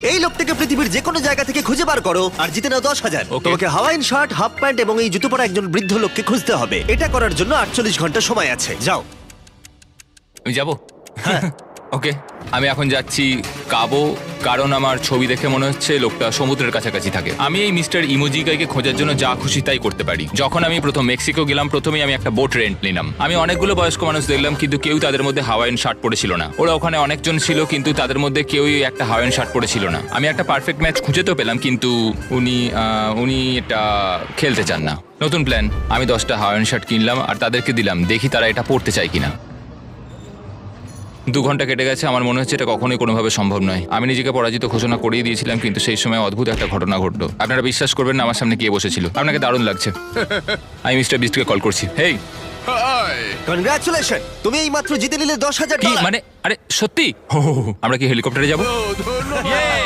এই লোকটাকে পৃথিবীর যে কোনো জায়গা থেকে খুঁজে বার করো আর জিতে নাও 10,000। Okay. তোমাকে হাওয়াইন শার্ট, হাফ প্যান্ট এবং এই জুতো পরা একজন বৃদ্ধ লোককে খুঁজতে হবে। এটা করার জন্য 48 ঘন্টা সময় আছে। যাও। আমি যাব ওকে আমি এখন যাচ্ছি কাবো, কারণ আমার ছবি দেখে মনে হচ্ছে লোকটা সমুদ্রের কাছাকাছি থাকে। আমি এই মিস্টার ইমোজিকাইকে খোঁজার জন্য যা খুশি তাই করতে পারি। যখন আমি প্রথম মেক্সিকো গেলাম, প্রথমেই আমি একটা বোট রেন্ট নিলাম। আমি অনেকগুলো বয়স্ক মানুষ দেখলাম, কিন্তু কেউ তাদের মধ্যে হাওয়াইন শার্ট পরেছিল না। ওরা ওখানে অনেকজন ছিল, কিন্তু তাদের মধ্যে কেউই একটা হাওয়াইন শার্ট পরেছিল না। আমি একটা পারফেক্ট ম্যাচ খুঁজে তো পেলাম, কিন্তু উনি এটা খেলতে চান না। নতুন প্ল্যান, আমি 10টা হাওয়াইন শার্ট কিনলাম আর তাদেরকে দিলাম, দেখি তারা এটা পরতে চায় কিনা। 2 ঘন্টা কেটে গেছে, আমার মনে হচ্ছে এটা কখনোই কোনোভাবে সম্ভব নয়। আমি নিজেকে পরাজিত ঘোষণা করিয়ে দিয়েছিলাম, কিন্তু সেই সময় অদ্ভুত একটা ঘটনা ঘটলো। আপনারা বিশ্বাস করবেন না, আমার সামনে কে বসেছিল। আপনাকে দারুণ লাগছে। আমি মিস্টার বিস্টকে কল করছি। হেই, কনগ্রাচুলেশন, তুমি এই মাত্র জিতে নিলে 10,000 কি ডলার। মানে? আরে সত্যি? আমরা কি হেলিকপ্টারে যাবো?